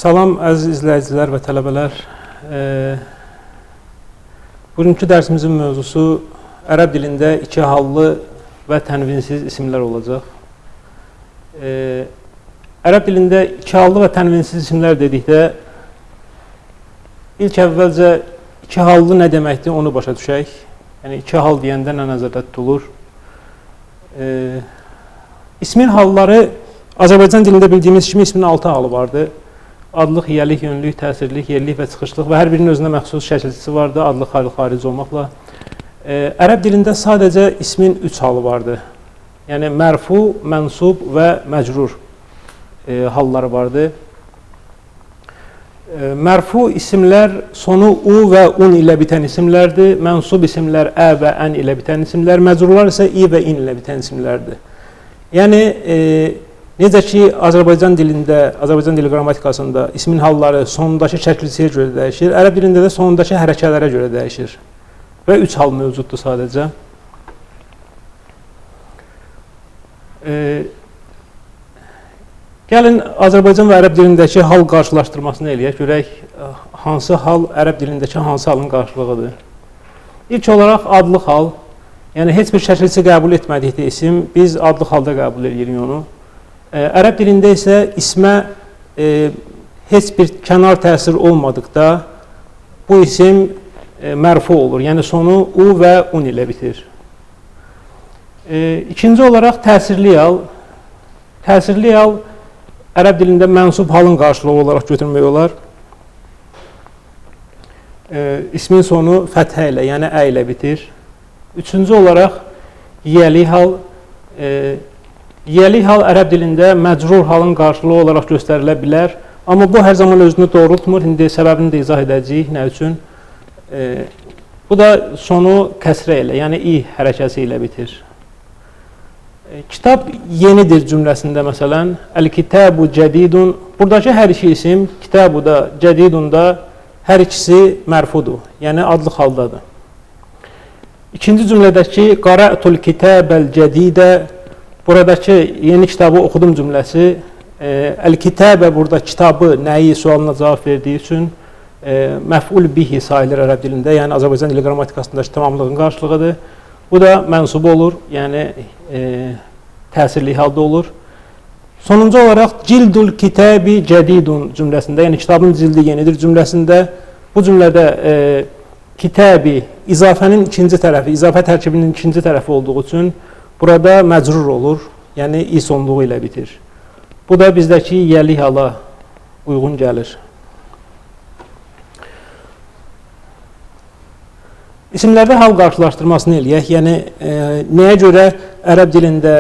Salam əziz izləyicilər və tələbələr. Bugünkü dərsimizin mövzusu ərəb dilində iki hallı və tənvinsiz isimlər olacaq. Ərəb dilində iki hallı və tənvinsiz isimlər dedikdə ilk əvvəlcə iki hallı nə deməkdir onu başa düşək. Yəni iki hal deyəndə nə nəzərdə tutulur? İsmin halları Azərbaycan dilində bildiyimiz kimi ismin 6 halı vardır. Adlıq, yiyəlik, yönlük, təsirlik, yerlik və çıxışlıq və hər birinin özünə məxsus şəkilçisi vardır, adlıq, xarici olmaqla. Ərəb dilində sadəcə ismin 3 halı vardır. Yəni mərfu, mənsub və məcrur halları vardır. Mərfu isimlər sonu u və un ilə bitən isimlərdir. Mənsub isimlər ə və ən ilə bitən isimlər. Məcrurlar isə i və in ilə bitən isimlərdir. Yəni necə ki, Azərbaycan dilində, Azərbaycan dili qrammatikasında ismin halları sonundakı şəkilçiyə görə dəyişir, ərəb dilində də sonundakı hərəkələrə görə dəyişir. Və 3 hal mövcuddur sadəcə. Gəlin, Azərbaycan və ərəb dilindəki hal qarşılaşdırmasını eləyək. Görək, hansı hal ərəb dilindəki hansı halın qarşılığıdır. İlk olaraq adlıq hal, yəni heç bir şəkilçi qəbul etmədikdə isim, biz adlıq halda qəbul edirik onu. Ərəb dilində isə ismə heç bir kənar təsir olmadıqda bu isim mərfu olur. Yəni sonu u və un ilə bitir. İkinci olaraq təsirli hal. Təsirli hal ərəb dilində mənsub halın qarşılığı olaraq götürmək olar. İsmin sonu fəthə ilə, yəni ə ilə bitir. Üçüncü olaraq yiyəli hal. Yiyəli hal ərəb dilində məcrur halın qarşılığı olaraq göstərilə bilər. Amma bu hər zaman özünü doğrultmur. İndi səbəbini də izah edəcəyik. Nə üçün? Bu da sonu kəsrə ilə, yəni i hərəkəsi ilə bitir. Kitab yenidir cümləsində məsələn, əl-kitabu cədidun. Buradakı hər iki isim, kitabu da, cədidun da hər ikisi mərfudur. Yəni adlıq haldadır. İkinci cümlədəki qara'tul kitabəl cədidə, buradakı yeni kitabı oxudum cümləsi, əl-kitabə burada kitabı, nəyi sualına cavab verdiyi üçün məf'ul bihi sayılır ərəb dilində, yəni Azərbaycan dili qrammatikasındakı tamamlığın qarşılığıdır. Bu da mənsub olur, yəni təsirli halda olur. Sonuncu olaraq cildul kitabi cədidun cümləsində, yəni kitabın cildi yenidir cümləsində, bu cümlədə kitabi izafənin ikinci tərəfi, izafə tərkibinin ikinci tərəfi olduğu üçün burada məcrur olur, yəni i sonluğu ilə bitir. Bu da bizdəki yiyəli hala uyğun gəlir. İsimlərdə hal qarşılaşdırmasını eləyək. Yəni nəyə görə ərəb dilində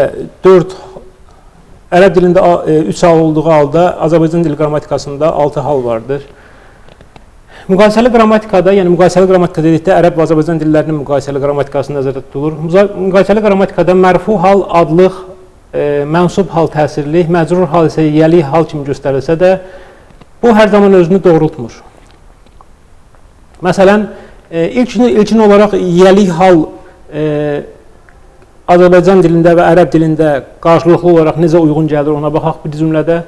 3 hal olduğu halda Azərbaycan dili qrammatikasında 6 hal vardır. Müqayisəli qrammatikada, yəni müqayisəli qrammatika dedikdə ərəb və Azərbaycan dillərinin müqayisəli qrammatikası nəzərdə tutulur. Müqayisəli qrammatikada mərfu hal adlıq, mənsub hal təsirli, məcrur hal isə yiyəli hal kimi göstərilsə də bu hər zaman özünü doğrultmur. Məsələn, ilkin olaraq yiyəli hal Azərbaycan dilində və ərəb dilində qarşılıqlı olaraq necə uyğun gəlir ona baxaq bir cümlədə.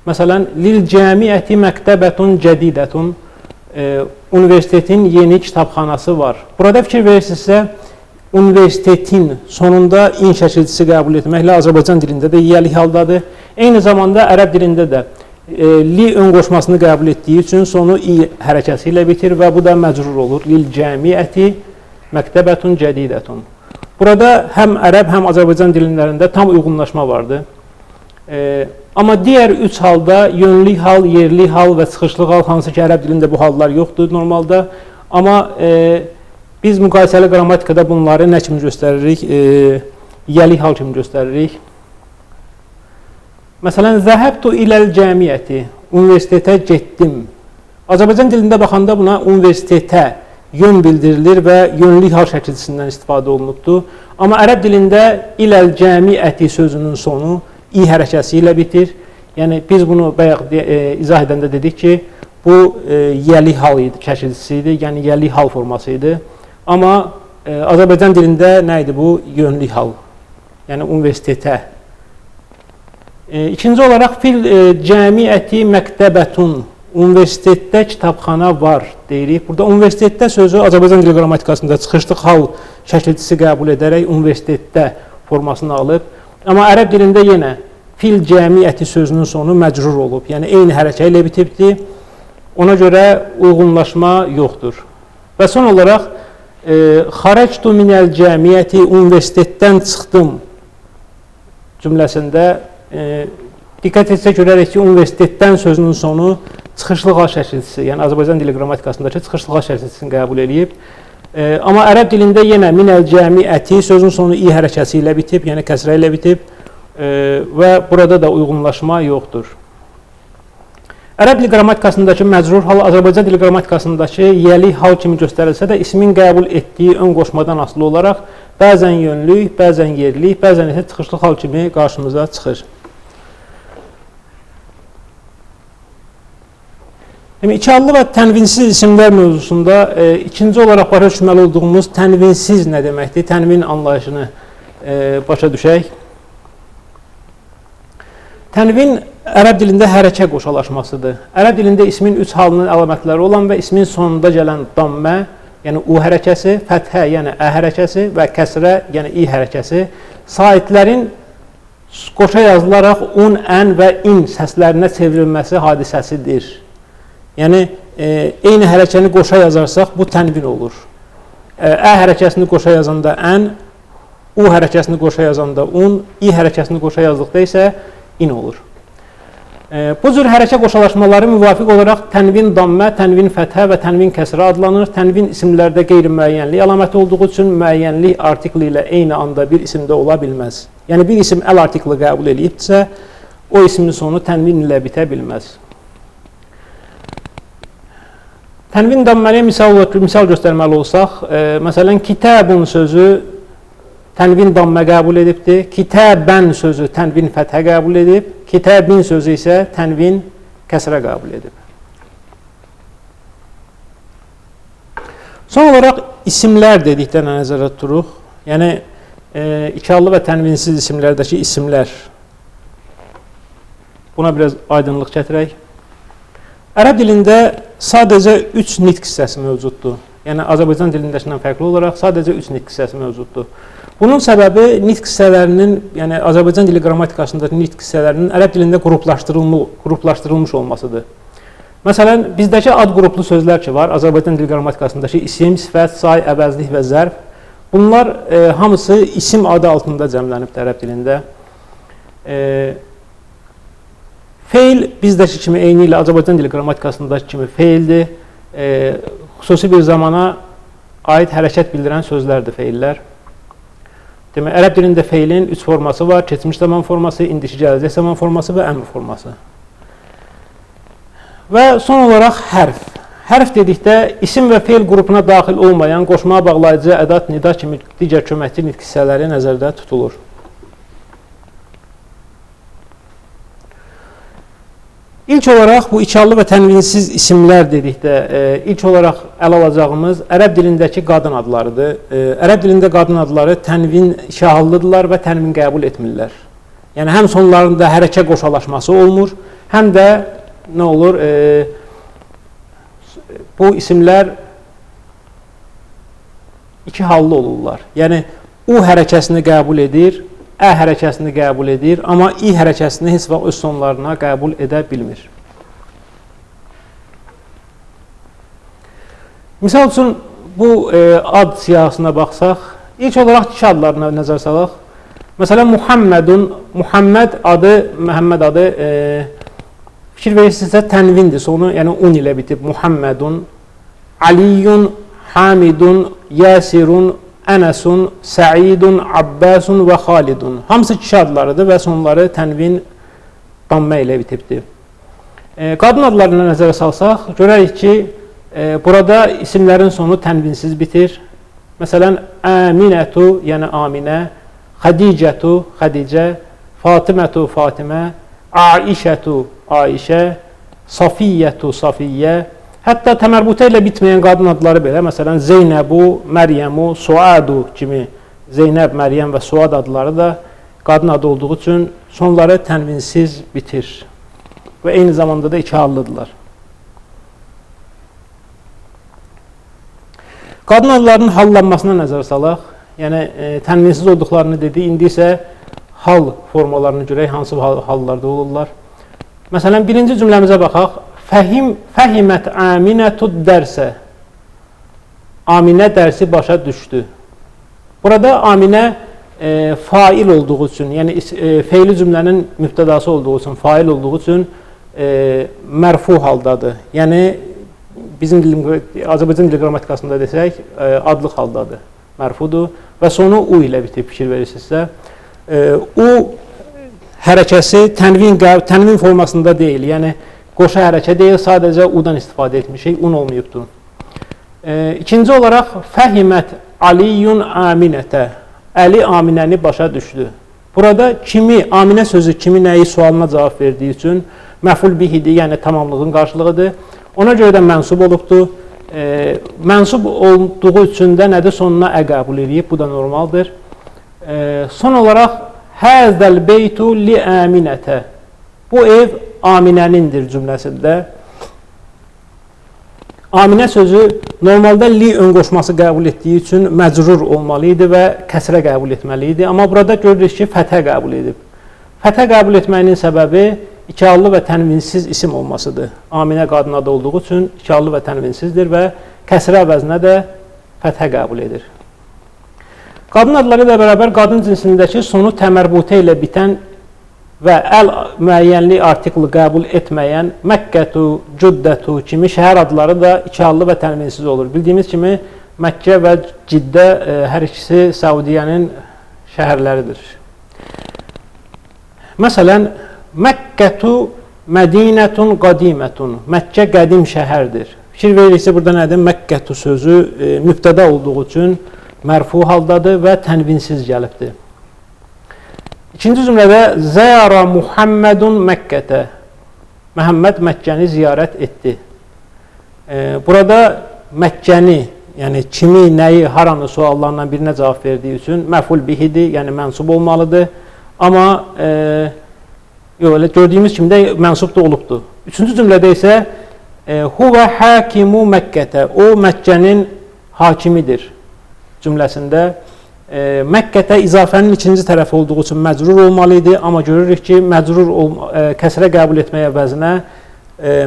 Məsələn, lil cəmiyyəti məktəbətun cədidətun, universitetin yeni kitabxanası var. Burada fikir verirsinizsə, universitetin sonunda in şəkilçisi qəbul etməklə Azərbaycan dilində də yiyəli haldadır. Eyni zamanda ərəb dilində də li ön qoşmasını qəbul etdiyi üçün sonu i hərəkəsi ilə bitir və bu da məcrur olur. Lil cəmiyyəti məktəbətun cədidətun. Burada həm ərəb, həm Azərbaycan dillərində tam uyğunlaşma vardır. Amma digər 3 halda yönlü hal, yerli hal və çıxışlı hal, hansı ki ərəb dilində bu hallar yoxdur normalda. Amma biz müqayisəli qrammatikada bunları nə kimi göstəririk? Yiyəli hal kimi göstəririk. Məsələn, zəhəbtu iləl cəmiyyəti, universitetə getdim. Azərbaycan dilində baxanda buna universitetə yön bildirilir və yönlü hal şəkilçisindən istifadə olunubdur. Amma ərəb dilində iləl cəmiyyəti sözünün sonu i hərəkəsi ilə bitir. Yəni, biz bunu bayaq izah edəndə dedik ki, bu yiyəli hal şəkilçisi idi, yəni yiyəli hal forması idi. Amma Azərbaycan dilində nə idi bu? Yönlü hal, yəni universitetə İkinci olaraq fil cəmiyyəti məktəbətun universitetdə kitabxana var deyirik. Burada universitetdə sözü Azərbaycan dili qrammatikasında çıxışlıq hal şəkilçisi qəbul edərək universitetdə formasını alıb. Amma ərəb dilində yenə fil cəmiyyəti sözünün sonu məcrur olub. Yəni eyni hərəkə ilə bitibdir. Ona görə uyğunlaşma yoxdur. Və son olaraq xarəctu minəl cəmiyyəti, universitetdən çıxdım cümləsində diqqət etsə görərək ki, universitetdən sözünün sonu çıxışlıq hal şəkilçisi, yəni Azərbaycan dili qrammatikasındakı çıxışlıq hal şəkilçisini qəbul edib. Amma ərəb dilində yenə minəl cəmiyyəti sözün sonu i hərəkəsi ilə bitib, yəni kəsrə ilə bitib və burada da uyğunlaşma yoxdur. Ərəb dili qrammatikasındakı məcrur hal Azərbaycan dili qrammatikasındakı yiyəlik hal kimi göstərilsə də ismin qəbul etdiyi ön qoşmadan asılı olaraq bəzən yönlük, bəzən yerlik, bəzən isə çıxışlıq hal kimi qarşımıza çıxır. İki hallı və tənvinsiz isimlər mövzusunda ikinci olaraq başa düşməli olduğumuz tənvinsiz nə deməkdir? Tənvin anlayışını başa düşək. Tənvin ərəb dilində hərəkə qoşalaşmasıdır. Ərəb dilində ismin üç halının əlamətləri olan və ismin sonunda gələn dammə, yəni u hərəkəsi, fəthə, yəni ə hərəkəsi və kəsrə, yəni i hərəkəsi saitlərin qoşa yazılaraq un, ən və in səslərinə çevrilməsi hadisəsidir. Yəni, eyni hərəkəni qoşa yazarsaq, bu tənvin olur. Ə hərəkəsini qoşa yazanda ən, u hərəkəsini qoşa yazanda un, i hərəkəsini qoşa yazdıqda isə in olur. Bu cür hərəkə qoşalaşmaları müvafiq olaraq tənvin dammə, tənvin fəthə və tənvin kəsrə adlanır. Tənvin isimlərdə qeyri-müəyyənlik əlaməti olduğu üçün müəyyənlik artikli ilə eyni anda bir isimdə ola bilməz. Yəni, bir isim əl artikli qəbul edibdirsə, o ismin sonu tənvin ilə bitə bilməz. Tənvin damməliyə misal göstərməli olsaq, məsələn, kitəbun sözü tənvin dammə qəbul edibdir, kitəbən sözü tənvin fəthə qəbul edib, kitəbin sözü isə tənvin kəsrə qəbul edib. Son olaraq isimlər dedikdə nəzərdə tuturuq. Yəni, iki hallı və tənvinsiz isimlərdəki isimlər. Buna biraz aydınlıq gətirək. Ərəb dilində sadəcə 3 nitq hissəsi mövcuddur. Yəni, Azərbaycan dilindəkindən fərqli olaraq sadəcə 3 nitq hissəsi mövcuddur. Bunun səbəbi nitq hissələrinin, yəni Azərbaycan dili qrammatikasındakı nitq hissələrinin ərəb dilində qruplaşdırılmış olmasıdır. Məsələn, bizdəki ad qruplu sözlər ki var, Azərbaycan dili qrammatikasındakı isim, sifət, say, əvəzlik və zərf. Bunlar hamısı isim adı altında cəmlənibdir ərəb dilində. Feil bizdəki kimi eyni ilə Azərbaycan dili qrammatikasındakı kimi feildir. Xüsusi bir zamana aid hərəkət bildirən sözlərdir feillər. Demək, ərəb dilində feilin 3 forması var. Keçmiş zaman forması, indiki gələcək zaman forması və əmr forması. Və son olaraq hərf. Hərf dedikdə isim və feil qrupuna daxil olmayan qoşma bağlayıcı, ədat, nida kimi digər köməkçi nitq hissələri nəzərdə tutulur. İlk olaraq bu iki hallı və tənvinsiz isimlər dedikdə ilk olaraq əl alacağımız ərəb dilindəki qadın adlarıdır. Ərəb dilində qadın adları tənvin iki hallıdırlar və tənvin qəbul etmirlər. Yəni həm sonlarında hərəkə qoşalaşması olmur, həm də nə olur? Bu isimlər iki hallı olurlar. Yəni u hərəkəsini qəbul edir, ə hərəkəsini qəbul edir, amma i hərəkəsini heç vaxt öz sonlarına qəbul edə bilmir. Misal üçün, bu ad siyahısına baxsaq, ilk olaraq kişi adlarına nəzər salaq. Məsələn, Muhammed adı, Məhəmməd adı fikir verirsinizsə tənvindir, sonu yəni un ilə bitib. Muhammedun, Aliyun, Hamidun, Yasirun, Ənəsun, Səidun, Abbasun və Xalidun. Hamısı kişi adlarıdır və sonları tənvin dammə ilə bitibdir. Qadın adlarına nəzərə salsaq, görərik ki, burada isimlərin sonu tənvinsiz bitir. Məsələn, Əminətu, yəni Aminə, Xədicətu, Xədicə, Fatimətu, Fatimə, Aişətu, Aişə, Safiyyətu, Safiyyə. Hətta təmərbutə ilə bitməyən qadın adları belə, məsələn, Zeynəbu, Məryəmu, Suadu kimi Zeynəb, Məryəm və Suad adları da qadın adı olduğu üçün sonları tənvinsiz bitir və eyni zamanda da iki hallıdırlar. Qadın adlarının hallanmasına nəzər salaq. Yəni tənvinsiz olduqlarını dedi. İndi isə hal formalarını görək, hansı hallarda olurlar. Məsələn, birinci cümləmizə baxaq. Fəhimət Aminətud dərsə. Aminə dərsi başa düşdü. Burada Aminə fail olduğu üçün, yəni feili cümlənin mübtədası olduğu üçün, fail olduğu üçün mərfu haldadır. Yəni bizim Azərbaycan dili qrammatikasında desək, adlıq haldadır, mərfudur və sonu u ilə bitib fikir verirsinizsə. U hərəkəsi tənvin formasında deyil, yəni qoşa hərəkə deyil, sadəcə u-dan istifadə etmişik, un olmayıbdır. İkinci olaraq, fəhimət Aliyyun Aminətə. Əli Aminəni başa düşdü. Burada kimi, Aminə sözü kimi nəyi sualına cavab verdiyi üçün məful bihidir, yəni tamamlığın qarşılığıdır. Ona görə də mənsub olubdur. Mənsub olduğu üçün də nədir? Sonuna ə qəbul edib. Bu da normaldır. Son olaraq, həzəl beytu li əminətə. Bu ev Aminənindir cümləsində. Aminə sözü normalda li ön qoşması qəbul etdiyi üçün məcrur olmalı idi və kəsrə qəbul etməli idi. Amma burada görürük ki, fəthə qəbul edib. Fəthə qəbul etməyinin səbəbi İkiallı və tənvinsiz isim olmasıdır. Aminə qadın adı olduğu üçün ikiallı və tənvinsizdir və kəsrə əvəzinə də fəthə qəbul edir. Qadın adları ilə bərabər qadın cinsindəki sonu təmərbutə ilə bitən və əl müəyyənli artiklı qəbul etməyən Məkkətu, Cüddətu kimi şəhər adları da ikiallı və tənvinsiz olur. Bildiyimiz kimi Məkkə və Ciddə hər ikisi Səudiyyənin şəhərləridir. Məsələn, Məkkətu Mədinətun qadimətun. Məkkə qədim şəhərdir. Fikir verirsə, burada nədir? Məkkətu sözü mübtəda olduğu üçün mərfu haldadır və tənvinsiz gəlibdir. İkinci cümlədə Zəra Muhammedun Məkkətə. Məhəmməd Məkkəni ziyarət etdi. Burada Məkkəni, yəni kimi, nəyi, haranı suallarından birinə cavab verdiyi üçün məful bihidir, yəni mənsub olmalıdır. Amma gördüyümüz kimi də mənsub da olubdur. Üçüncü cümlədə isə Huvə həkimu Məkkətə. O, Məkkənin hakimidir cümləsində. Məkkətə izafənin ikinci tərəfi olduğu üçün məcrur olmalı idi. Amma görürük ki, məcrur kəsrə qəbul etmək əvəzinə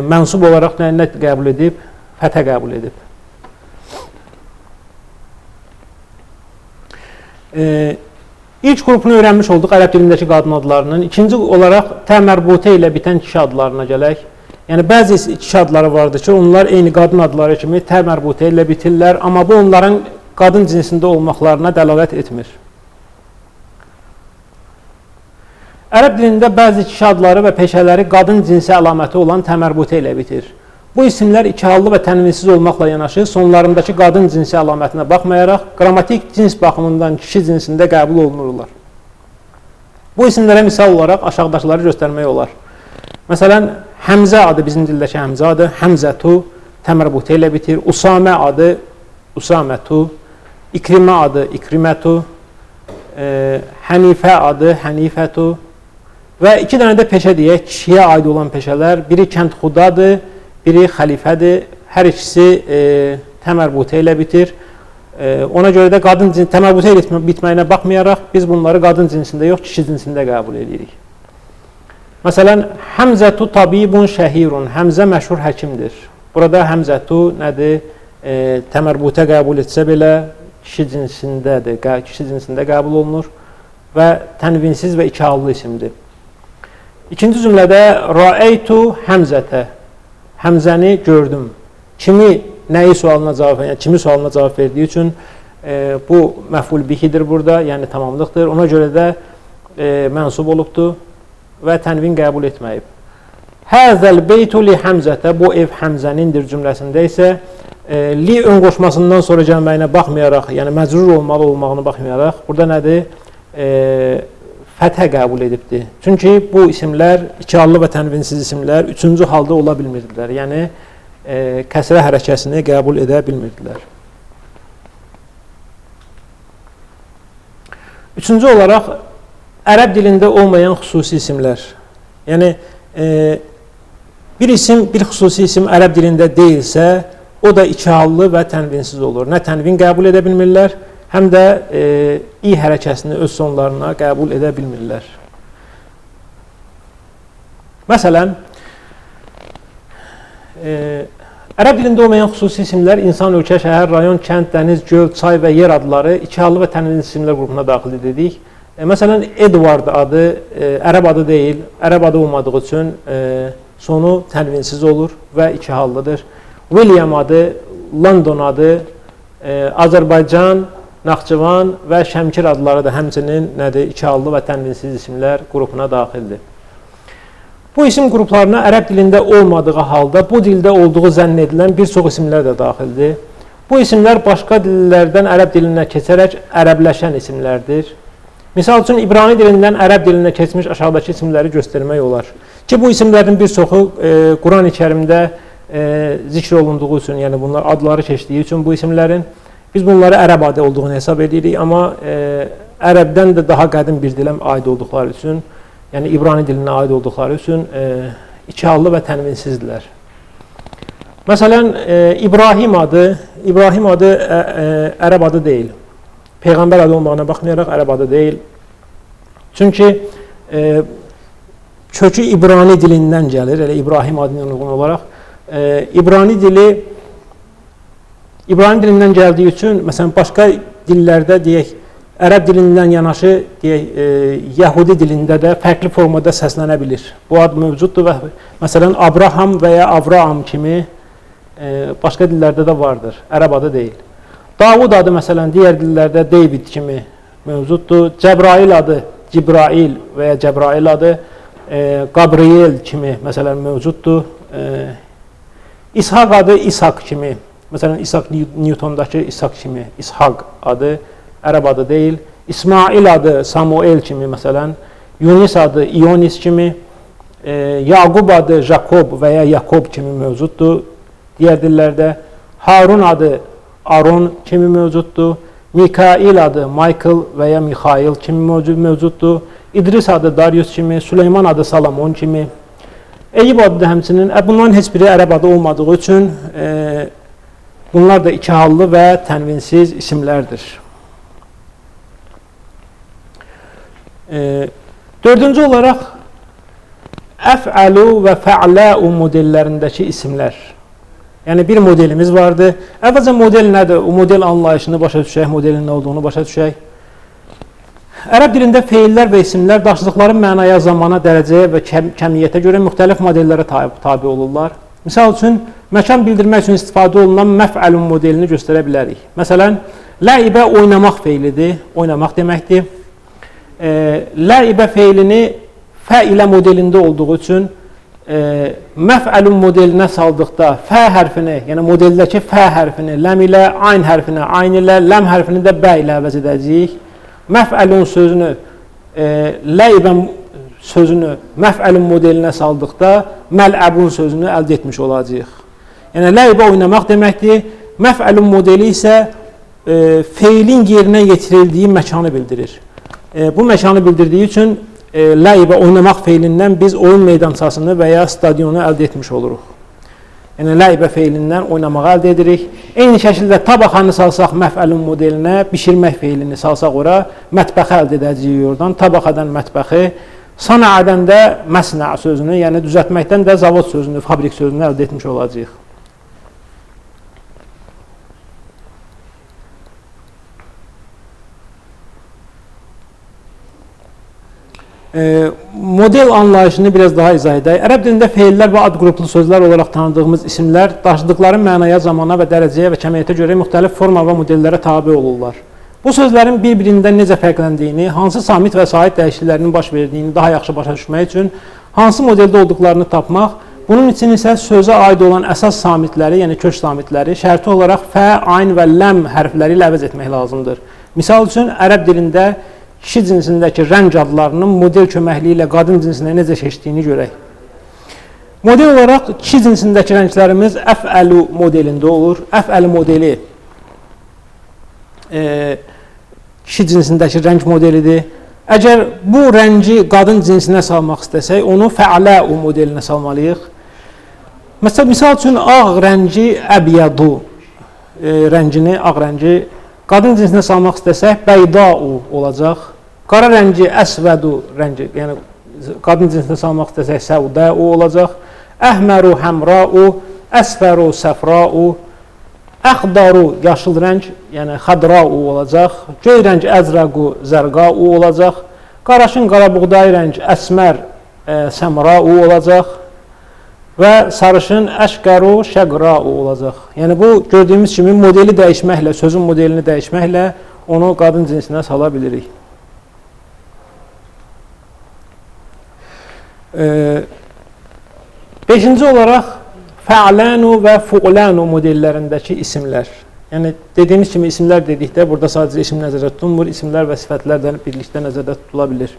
mənsub olaraq nə qəbul edib? Fəthə qəbul edib. İlk qrupunu öyrənmiş olduq ərəb dilindəki qadın adlarının. İkinci olaraq təmərbutə ilə bitən kişi adlarına gələk. Yəni, bəzi kişi adları vardır ki, onlar eyni qadın adları kimi təmərbutə ilə bitirlər, amma bu onların qadın cinsində olmaqlarına dəlalət etmir. Ərəb dilində bəzi kişi adları və peşələri qadın cinsi əlaməti olan təmərbutə ilə bitir. Bu isimlər ikihallı və tənvinsiz olmaqla yanaşı, sonlarındakı qadın cinsi əlamətinə baxmayaraq, qrammatik cins baxımından kişi cinsində qəbul olunurlar. Bu isimlərə misal olaraq aşağıdakıları göstərmək olar. Məsələn, Həmzə adı bizim dildəki Həmzə adı, Həmzətu təmərbutə ilə bitir. Usamə adı, Usamətu. İkrimə adı, İkrimətu. Hənifə adı, Hənifətu. Və iki dənə də peşə deyək, kişiyə aid olan peşələr. Biri kəndxudadır, biri xəlifədir. Hər ikisi təmərbutə ilə bitir. Ona görə də təmərbutə ilə bitməyinə baxmayaraq, biz bunları qadın cinsində yox, kişi cinsində qəbul edirik. Məsələn, Həmzətu tabibun şəhirun. Həmzə məşhur həkimdir. Burada Həmzətu nədir? Təmərbutə qəbul etsə belə kişi cinsindədir, kişi cinsində qəbul olunur və tənvinsiz və ikihallı isimdir. İkinci cümlədə Rəeytu Həmzətə. Həmzəni gördüm. Kimi, nəyi sualına cavab verdiyi, kimi sualına cavab verdiyi üçün bu məful bihidir burada, yəni tamamlıqdır. Ona görə də mənsub olubdur və tənvin qəbul etməyib. Həzəl beytu li Həmzətə. Bu ev Həmzənindir cümləsində isə li ön qoşmasından sonra gəlməyinə baxmayaraq, yəni məcrur olmağına baxmayaraq, burada nədir? Fəthə qəbul edibdir. Çünki bu isimlər, ikihallı və tənvinsiz isimlər üçüncü halda ola bilmirdilər. Yəni, kəsrə hərəkəsini qəbul edə bilmirdilər. Üçüncü olaraq, ərəb dilində olmayan xüsusi isimlər. Yəni, bir isim, bir xüsusi isim ərəb dilində deyilsə, o da iki hallı və tənvinsiz olur. Nə tənvin qəbul edə bilmirlər, həm də i hərəkəsini öz sonlarına qəbul edə bilmirlər. Məsələn, ərəb dilində olmayan xüsusi isimlər insan, ölkə, şəhər, rayon, kənd, dəniz, göl, çay və yer adları iki hallı və tənvinsiz isimlər qrupuna daxil dedik. Məsələn, Edward adı ərəb adı deyil, ərəb adı olmadığı üçün sonu tənvinsiz olur və iki hallıdır. William adı, London adı, Azərbaycan, Naxçıvan və Şəmkir adları da həmçinin nədir, iki hallı və tənvinsiz isimlər qrupuna daxildir. Bu isim qruplarına ərəb dilində olmadığı halda bu dildə olduğu zənn edilən bir çox isimlər də daxildir. Bu isimlər başqa dillərdən ərəb dilinə keçərək ərəbləşən isimlərdir. Misal üçün, İbrani dilindən ərəb dilinə keçmiş aşağıdakı isimləri göstərmək olar. Ki, bu isimlərin bir çoxu Quran-ı Kərimdə zikr olunduğu üçün, yəni bunlar adları keçdiyi üçün bu isimlərin, biz bunları ərəb adı olduğunu hesab edirik, amma ərəbdən də daha qədim bir dilə aid olduqları üçün, yəni İbrani dilinə aid olduqları üçün iki hallı və tənvinsizdirlər. Məsələn, İbrahim adı ərəb adı deyil. Peyğəmbər adı olmağına baxmayaraq ərəb adı deyil. Çünki kökü İbrani dilindən gəlir, elə İbrahim adına uyğun olaraq. İbrani dilindən gəldiyi üçün, məsələn, başqa dillərdə deyək, ərəb dilindən yanaşı, deyək, Yəhudi dilində də fərqli formada səslənə bilir. Bu ad mövcuddur və məsələn, Abraham və ya Avraam kimi başqa dillərdə də vardır, ərəb adı deyil. Davud adı, məsələn, digər dillərdə David kimi mövcuddur. Cəbrail adı, Cibrail və ya Cəbrail adı, Gabriel kimi, məsələn, mövcuddur. İshaq adı İshak kimi, məsələn, İshak Newtondakı İshak kimi, İshaq adı, ərəb adı deyil. İsmail adı Samuel kimi, məsələn, Yunis adı İonis kimi, Yaqub adı Jakob və ya Yakob kimi mövcuddur digər dillərdə. Harun adı Aron kimi mövcuddur. Mikail adı Michael və ya Mikhail kimi mövcuddur. İdris adı Darius kimi, Süleyman adı Salomon kimi. Eyüp adı da həmçinin, bunların heç biri ərəb adı olmadığı üçün bunlar da iki hallı və tənvinsiz isimlərdir. Dördüncü olaraq əf'əlu və fə'lə'u modellərindəki isimlər. Yəni bir modelimiz vardı. Əvvəlcə model nədir? O model anlayışını başa düşək, modelin nə olduğunu başa düşək. Ərəb dilində feillər və isimlər daşıdıqları mənaya, zamana, dərəcəyə və kəmiyyətə görə müxtəlif modellərə tabi olurlar. Misal üçün, məkan bildirmək üçün istifadə olunan məf'əlun modelini göstərə bilərik. Məsələn, ləibə oynamaq feilidir, oynamaq deməkdir. Ləibə feilini fəilə modelində olduğu üçün məf'əlun modelinə saldıqda fə hərfini, yəni modeldəki fə hərfini ləm ilə, ayn hərfini ayn ilə, ləm hərfini də bə ilə əvəz edəcəyik. Məf'əlun sözünü, ləibən sözünü məf'əlun modelinə saldıqda məl'əbun sözünü əldə etmiş olacaq. Yəni, ləibə oynamaq deməkdir. Məf'əlun modeli isə feilin yerinə yetirildiyi məkanı bildirir. Bu məkanı bildirdiyi üçün ləibə oynamaq feilindən biz oyun meydançasını və ya stadionu əldə etmiş oluruq. Yəni, ləibə feilindən oynamağı əldə edirik. Eyni şəkildə tabaxanı salsaq məf'əlun modelinə, bişirmək feilini salsaq ora, mətbəxi əldə edəcəyik oradan. Tabaxadan mətbəxi, sanəədən də məsnə sözünü, yəni düzəltməkdən də zavod sözünü, fabrik sözünü əldə etmiş olacaq. Model anlayışını biraz daha izah edək. Ərəb dilində feillər və ad qruplu sözlər olaraq tanıdığımız isimlər daşıdıqları mənaya, zamana və dərəcəyə və kəmiyyətə görə müxtəlif forma və modellərə tabi olurlar. Bu sözlərin bir-birindən necə fərqləndiyini, hansı samit və sait dəyişikliklərinin baş verdiyini daha yaxşı başa düşmək üçün hansı modeldə olduqlarını tapmaq, bunun üçün isə sözə aid olan əsas samitləri, yəni kök samitləri şərti olaraq fə, ayn və ləm hərfləri ilə əvəz etmək lazımdır. Misal üçün, ərəb dilində kişi cinsindəki rəng adlarının model köməkliyi ilə qadın cinsinə necə keçdiyini görək. Model olaraq kişi cinsindəki rənglərimiz əf'əlu modelində olur. Əf'əlu modeli kişi cinsindəki rəng modelidir. Əgər bu rəngi qadın cinsinə salmaq istəsək, onu fə'ləu modelinə salmalıyıq. Məsələn, misal üçün ağ rəngi əbyadu rəngini, ağ rəngi qadın cinsinə salmaq istəsək bəydau olacaq. Qara rəngi əsvədu rəngi, yəni qadın cinsinə salmaq istəsək səudəu olacaq. Əhməru həmrau, əsfəru səfrau, əxdaru yaşıl rəng, yəni xadrau olacaq. Göy rəng əzrəqu zərqau olacaq. Qaraşın qarabuğdayı rəng əsmər səmrau olacaq. Və sarışın əşqəru şəqrau olacaq. Yəni bu gördüyümüz kimi modeli dəyişməklə, sözün modelini dəyişməklə onu qadın cinsinə sala bilirik. Beşinci olaraq fə'lənu və fu'lənu modellərindəki isimlər. Yəni dediyimiz kimi isimlər dedikdə burada sadəcə isim nəzərdə tutulmur, isimlər və sifətlər də birlikdə nəzərdə tutula bilir.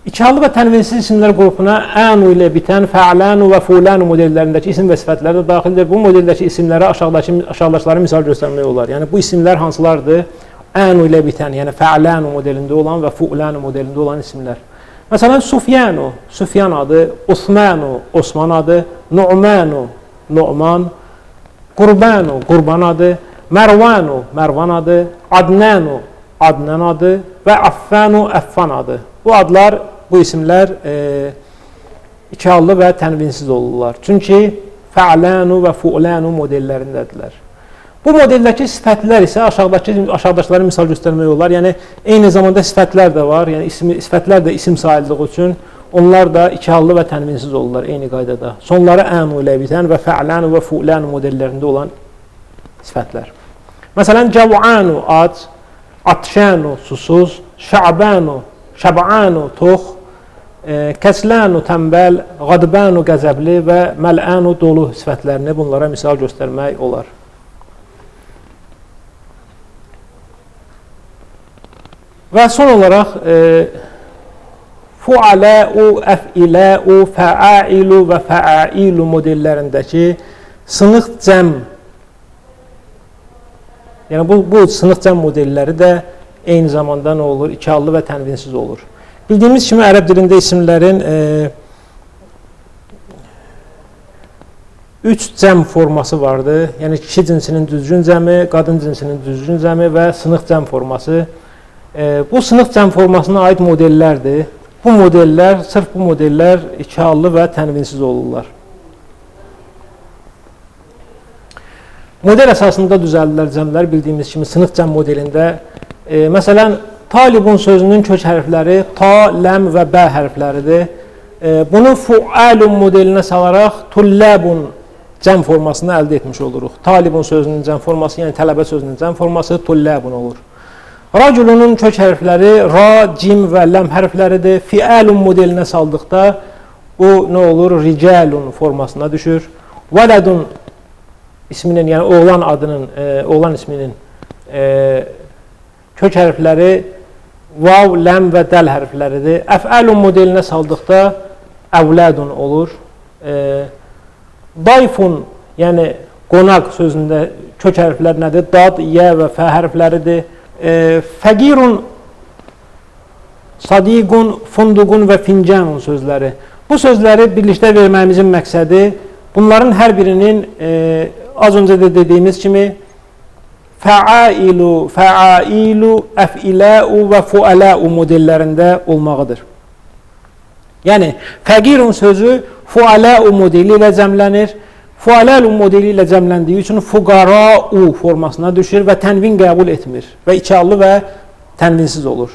İki hallı və tənvinsiz isimlər qrupuna ənu ilə bitən fə'lənu və fu'lənu modellərindəki isim və sifətlər də daxildir. Bu modeldəki isimlərə aşağıdakıları misal göstərmək olar. Yəni bu isimlər hansılardır? Ənu ilə bitən, yəni fə'lənu modelində olan və fu'lənu modelində olan isimlər. Məsələn, Sufyanu, Sufyan adı, Osmanu, Osman adı, Nu'manu, Nu'man, Qurbanu, Qurban adı, Mərvanu, Mərvan adı, Adnanu, Adnan adı və Affanu, Affan adı. Bu adlar, bu isimlər iki hallı və tənvinsiz olurlar. Çünki fə'lənu və fu'lənu modellərindədirlər. Bu modeldəki sifətlər isə aşağıdakıları misal göstərmək olar. Yəni, eyni zamanda sifətlər də var. Yəni, sifətlər də isim sayıldığı üçün onlar da iki hallı və tənvinsiz olurlar eyni qaydada. Sonları ənu ilə bitən və fə'lənu və fu'lənu modellərində olan sifətlər. Məsələn, cəv'anu ac, atşənu susuz, şə'bənu şəb'anu tox, kəslənu tənbəl, qadbənu qəzəbli və məl'ənu dolu sifətlərini bunlara misal göstərmək olar. Və son olaraq fu'aləu, əf'iləu, fəailu və fəailu modellərindəki sınıq cəm, yəni bu sınıq cəm modelləri də eyni zamanda nə olur? İki hallı və tənvinsiz olur. Bildiyimiz kimi ərəb dilində isimlərin üç cəm forması vardır. Yəni kişi cinsinin düzgün cəmi, qadın cinsinin düzgün cəmi və sınıq cəm forması. Bu sınıq cəm formasına aid modellərdir. Bu modellər, sırf bu modellər iki hallı və tənvinsiz olurlar. Model əsasında düzəldilər cəmlər bildiyimiz kimi sınıq cəm modelində. Məsələn, talibun sözünün kök hərfləri ta, ləm və bə hərfləridir. Bunu fu'alun modelinə salaraq tulləbun cəm formasını əldə etmiş oluruq. Talibun sözünün cəm forması, yəni tələbə sözünün cəm forması tulləbun olur. Raculunun kök hərfləri ra, cim və ləm hərfləridir. Fi'alun modelinə saldıqda bu nə olur? Ricalun formasına düşür. Vələdun isminin, yəni oğlan adının, oğlan isminin kök hərfləri vav, ləm və dəl hərfləridir. Əf'əlun modelinə saldıqda əvlədun olur. Dayfun, yəni qonaq sözündə kök hərflər nədir? Dad, yə və fə hərfləridir. Fəqirun, sadiqun, funduqun və fincanun sözləri. Bu sözləri birlikdə verməyimizin məqsədi bunların hər birinin az öncə də dediyimiz kimi fəailu, fəailu, əf'iləu və fu'ələu modellərində olmağıdır. Yəni, fəqirun sözü fu'ələu modeli ilə cəmlənir. Fu'ələu modeli ilə cəmləndiyi üçün fuqara'u formasına düşür və tənvin qəbul etmir və iki hallı və tənvinsiz olur.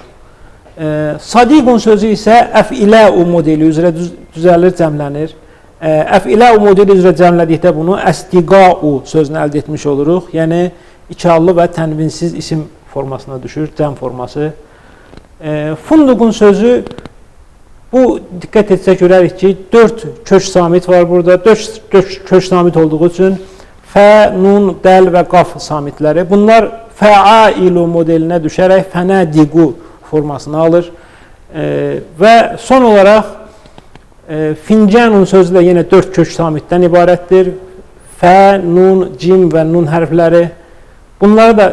Sadiqun sözü isə əf'iləu modeli üzrə düzəlir, cəmlənir. Əf'iləu modeli üzrə cəmlədikdə bunu əstiqa'u sözünü əldə etmiş oluruq. Yəni, iki hallı və tənvinsiz isim formasına düşür, cəm forması. Funduqun sözü, bu diqqət etsək görərik ki, 4 kök samit var burada. 4 kök samit olduğu üçün fə, nun, dəl və qaf samitləri. Bunlar fəailu modelinə düşərək fənədiqu formasını alır. Və son olaraq fincanun sözü də yenə 4 kök samitdən ibarətdir. Fə, nun, cim və nun hərfləri. Bunları da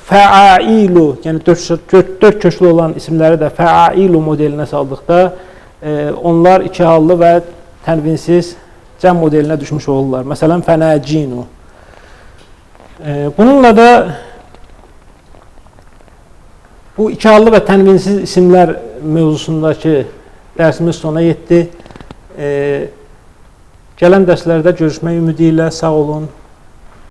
fəailu, yəni 4 köklü olan isimləri də fəailu modelinə saldıqda onlar iki hallı və tənvinsiz cəm modelinə düşmüş olurlar. Məsələn, fənəcinu. Bununla da bu iki hallı və tənvinsiz isimlər mövzusundakı dərsimiz sona yetdi. Gələn dərslərdə görüşmək ümidi ilə sağ olun,